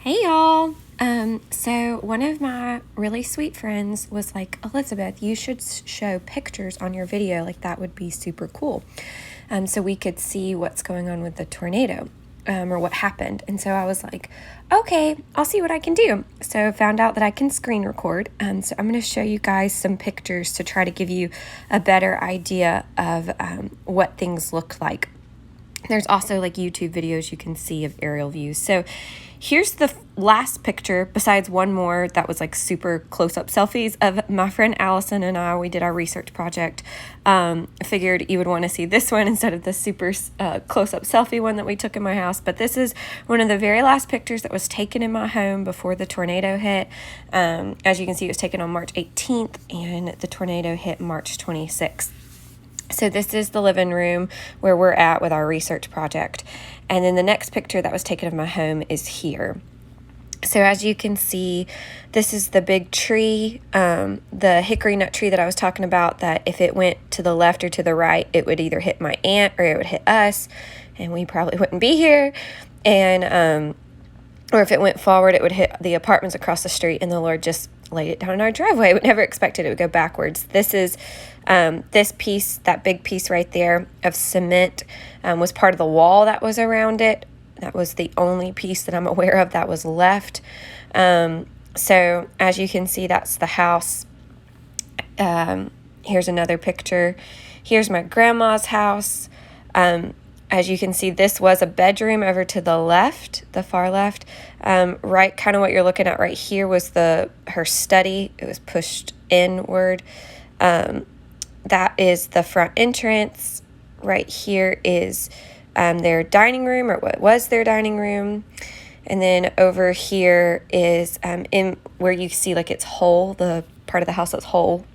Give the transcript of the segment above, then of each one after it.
Hey y'all. So one of my really sweet friends was like, Elizabeth, you should show pictures on your video. Like that would be super cool. So we could see what's going on with the tornado, or what happened. And so I was like, okay, I'll see what I can do. So I found out that I can screen record. So I'm going to show you guys some pictures to try to give you a better idea of what things look like. There's also like YouTube videos you can see of aerial views. So here's the last picture, besides one more that was like super close-up selfies of my friend Allison and I. We did our research project. I figured you would want to see this one instead of the super close-up selfie one that we took in my house. But this is one of the very last pictures that was taken in my home before the tornado hit. As you can see, it was taken on March 18th and the tornado hit March 26th. So this is the living room where we're at with our research project. And then the next picture that was taken of my home is here. So as you can see, this is the big tree, the hickory nut tree that I was talking about, that if it went to the left or to the right, it would either hit my aunt or it would hit us, and we probably wouldn't be here. And or if it went forward, it would hit the apartments across the street, and the Lord just laid it down in our driveway. I would never expected it would go backwards. This is this piece, that big piece right there of cement, was part of the wall that was around it. That was the only piece that I'm aware of that was left. So as you can see, that's the house. Here's another picture. Here's my grandma's house. As you can see, this was a bedroom over to the left, the far left. Right, kind of what you're looking at right here was her study. It was pushed inward. That is the front entrance. Right here is their dining room, or what was their dining room. And then over here is in where you see like it's whole, the part of the house that's whole.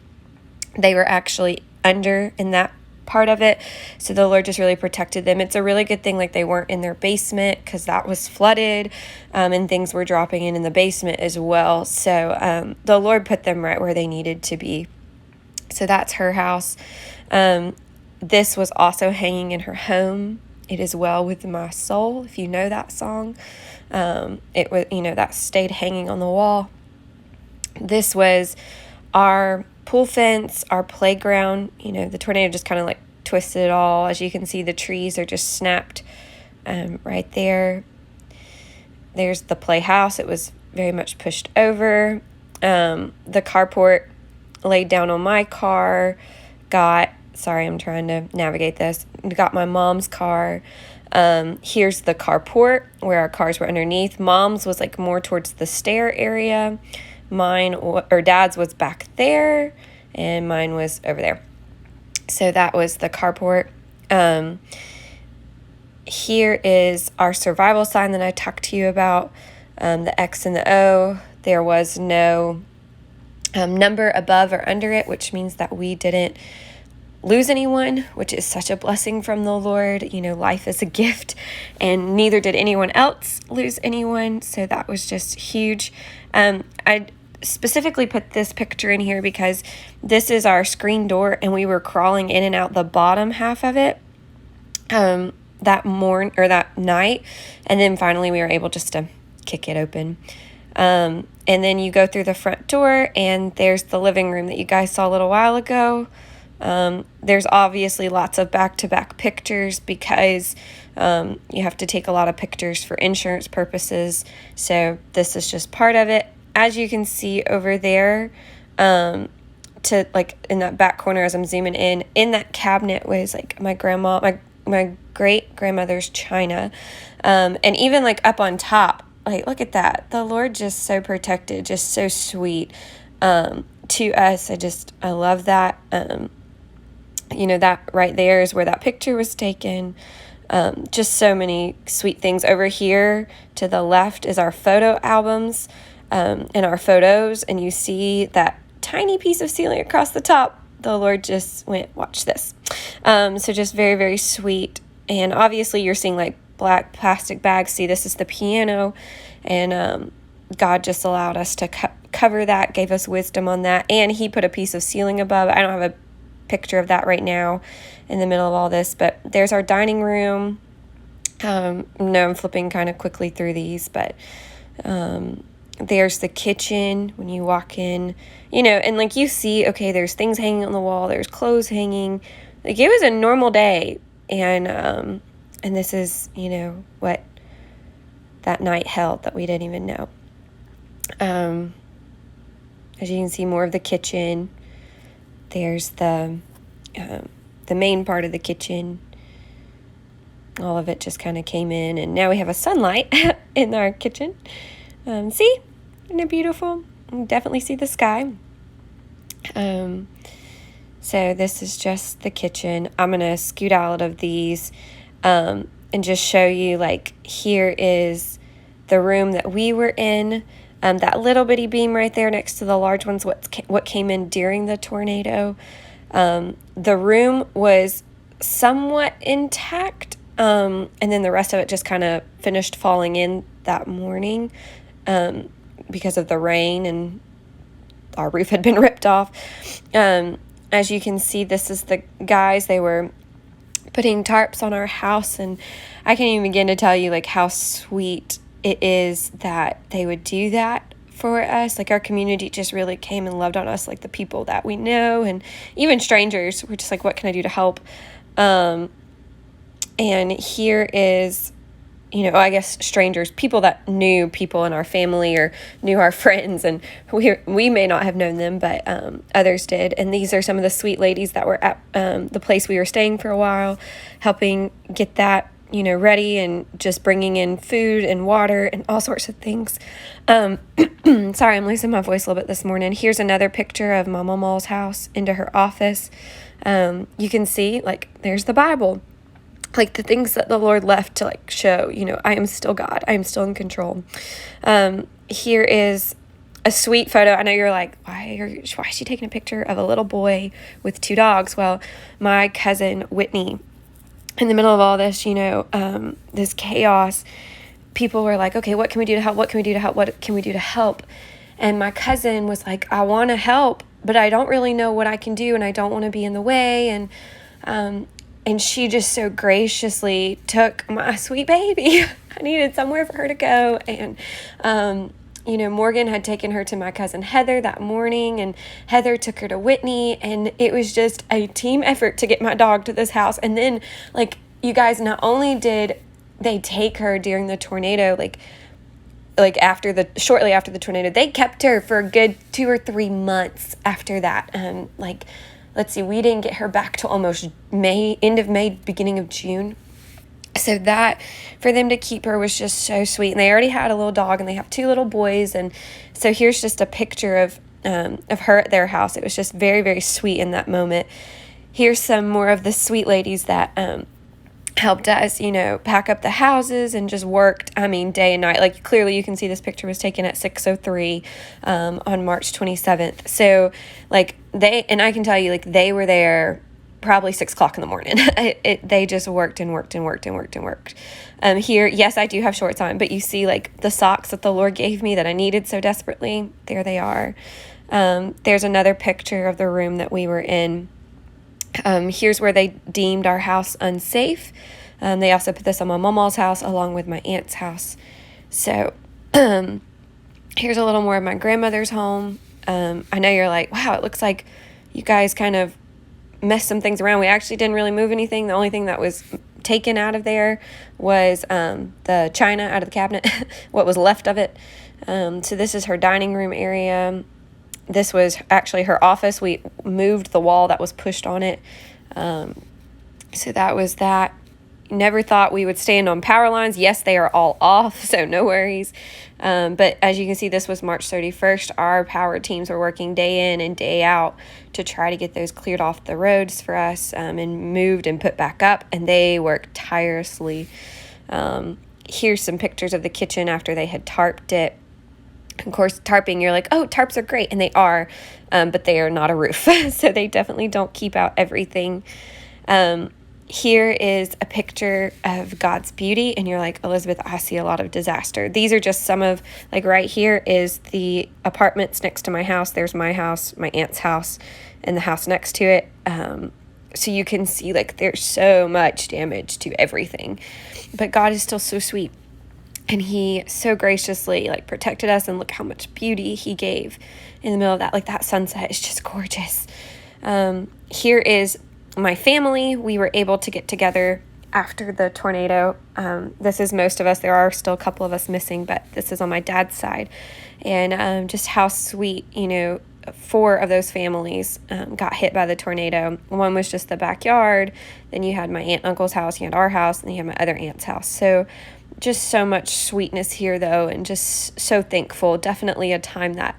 They were actually under in that part of it, so the Lord just really protected them. It's a really good thing like they weren't in their basement, because that was flooded, and things were dropping in the basement as well. So the Lord put them right where they needed to be. So that's her house. This was also hanging in her home. It is well with my soul, if you know that song. It was, that stayed hanging on the wall. This was our pool fence, our playground. The tornado just kind of like twisted it all. As you can see, the trees are just snapped right there. There's the playhouse. It was very much pushed over. The carport laid down on my car. Sorry, I'm trying to navigate this. Got my mom's car. Here's the carport where our cars were underneath. Mom's was like more towards the stair area. Dad's was back there, and mine was over there. So that was the carport. Here is our survival sign that I talked to you about, the X and the O. There was no number above or under it, which means that we didn't lose anyone, which is such a blessing from the Lord. Life is a gift, and neither did anyone else lose anyone. So that was just huge. I specifically put this picture in here because this is our screen door, and we were crawling in and out the bottom half of it that night, and then finally we were able just to kick it open. And then you go through the front door, and there's the living room that you guys saw a little while ago. There's obviously lots of back-to-back pictures because you have to take a lot of pictures for insurance purposes. So this is just part of it. As you can see over there, to like in that back corner as I'm zooming in that cabinet was like my great grandmother's china. And even like up on top, like look at that. The Lord just so protected, just so sweet to us. I love that. That right there is where that picture was taken. Just so many sweet things. Over here to the left is our photo albums and our photos, and you see that tiny piece of ceiling across the top. The Lord just went, watch this. So just very, very sweet. And obviously you're seeing like black plastic bags. See, this is the piano, and God just allowed us to cover that, gave us wisdom on that, and he put a piece of ceiling above. I don't have a picture of that right now in the middle of all this, but there's our dining room. I'm flipping kind of quickly through these, but There's the kitchen when you walk in, and like you see, okay, there's things hanging on the wall, there's clothes hanging. Like it was a normal day. And this is, what that night held that we didn't even know. As you can see, more of the kitchen. There's the main part of the kitchen. All of it just kind of came in, and now we have a sunlight in our kitchen. See? Isn't it beautiful? You can definitely see the sky. So this is just the kitchen. I'm going to scoot out of these and just show you, like, here is the room that we were in. That little bitty beam right there next to the large one's what came in during the tornado. The room was somewhat intact, and then the rest of it just kind of finished falling in that morning because of the rain, and our roof had been ripped off. As you can see, this is the guys. They were putting tarps on our house, and I can't even begin to tell you like how sweet it is that they would do that for us. Like, our community just really came and loved on us, like the people that we know, and even strangers were just like, what can I do to help? And here is, I guess strangers, people that knew people in our family or knew our friends, and we may not have known them, but others did. And these are some of the sweet ladies that were at the place we were staying for a while, helping get that, ready, and just bringing in food and water and all sorts of things. Sorry, I'm losing my voice a little bit this morning. Here's another picture of Mama Mall's house into her office. You can see, like, there's the Bible. Like, the things that the Lord left to, like, show, I am still God. I am still in control. Here is a sweet photo. I know you're like, why is she taking a picture of a little boy with 2 dogs? Well, my cousin Whitney, in the middle of all this, this chaos, people were like, okay, what can we do to help? What can we do to help? What can we do to help? And my cousin was like, I want to help, but I don't really know what I can do, and I don't want to be in the way. And she just so graciously took my sweet baby. I needed somewhere for her to go. And, Morgan had taken her to my cousin Heather that morning, and Heather took her to Whitney. And it was just a team effort to get my dog to this house. And then, like, you guys, not only did they take her during the tornado, shortly after the tornado, they kept her for a good 2 or 3 months after that. Let's see, we didn't get her back till almost end of May, beginning of June. So that, for them to keep her was just so sweet. And they already had a little dog, and they have 2 little boys. And so here's just a picture of her at their house. It was just very, very sweet in that moment. Here's some more of the sweet ladies that helped us, pack up the houses and just worked, day and night. Like, clearly you can see this picture was taken at 6:03 on March 27th. So, like, I can tell you, like, they were there probably 6 o'clock in the morning. They just worked and worked and worked and worked and worked. Here, yes, I do have shorts on, but you see, like, the socks that the Lord gave me that I needed so desperately. There they are. There's another picture of the room that we were in. Here's where they deemed our house unsafe. They also put this on my mama's house along with my aunt's house. So here's a little more of my grandmother's home. I know you're like, wow, it looks like you guys kind of messed some things around. We actually didn't really move anything. The only thing that was taken out of there was the china out of the cabinet, what was left of it. So this is her dining room area. This was actually her office. We moved the wall that was pushed on it. So that was that. Never thought we would stand on power lines. Yes, they are all off, so no worries. But as you can see, this was March 31st. Our power teams were working day in and day out to try to get those cleared off the roads for us and moved and put back up. And they worked tirelessly. Here's some pictures of the kitchen after they had tarped it. Of course, tarping, you're like, oh, tarps are great. And they are, but they are not a roof. So they definitely don't keep out everything. Here is a picture of God's beauty. And you're like, Elizabeth, I see a lot of disaster. These are just some of, like, right here is the apartments next to my house. There's my house, my aunt's house, and the house next to it. So you can see, like, there's so much damage to everything. But God is still so sweet. And he so graciously like protected us, and look how much beauty he gave in the middle of that. Like that sunset is just gorgeous. Here is my family. We were able to get together after the tornado. This is most of us. There are still a couple of us missing, but this is on my dad's side. And just how sweet, 4 of those families got hit by the tornado. One was just the backyard. Then you had my aunt and uncle's house, you had our house, and then you had my other aunt's house. So just so much sweetness here, though, and just so thankful. Definitely a time that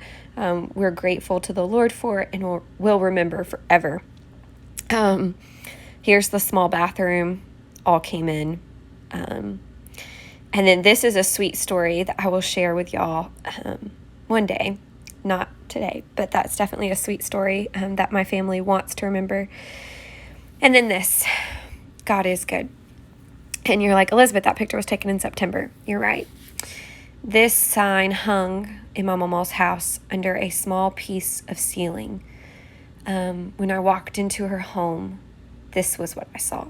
we're grateful to the Lord for and will remember forever. Here's the small bathroom. All came in. And then this is a sweet story that I will share with y'all one day. Not today, but that's definitely a sweet story that my family wants to remember. And then this, God is good. And you're like, Elizabeth, that picture was taken in September. You're right. This sign hung in my mama's house under a small piece of ceiling. When I walked into her home, this was what I saw.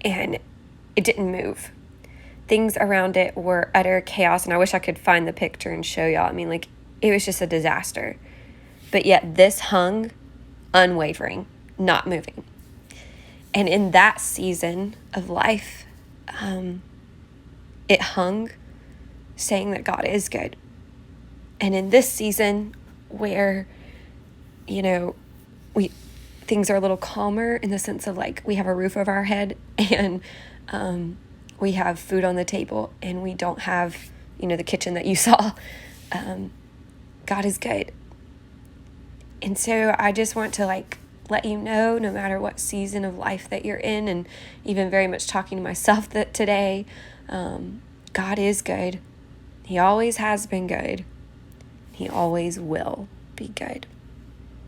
And it didn't move. Things around it were utter chaos, and I wish I could find the picture and show y'all. I mean, like, it was just a disaster. But yet this hung unwavering, not moving. And in that season of life, it hung saying that God is good. And in this season where, things are a little calmer in the sense of like we have a roof over our head and we have food on the table and we don't have, the kitchen that you saw. God is good. And so I just want to let you know, no matter what season of life that you're in, and even very much talking to myself that today, God is good. He always has been good. He always will be good.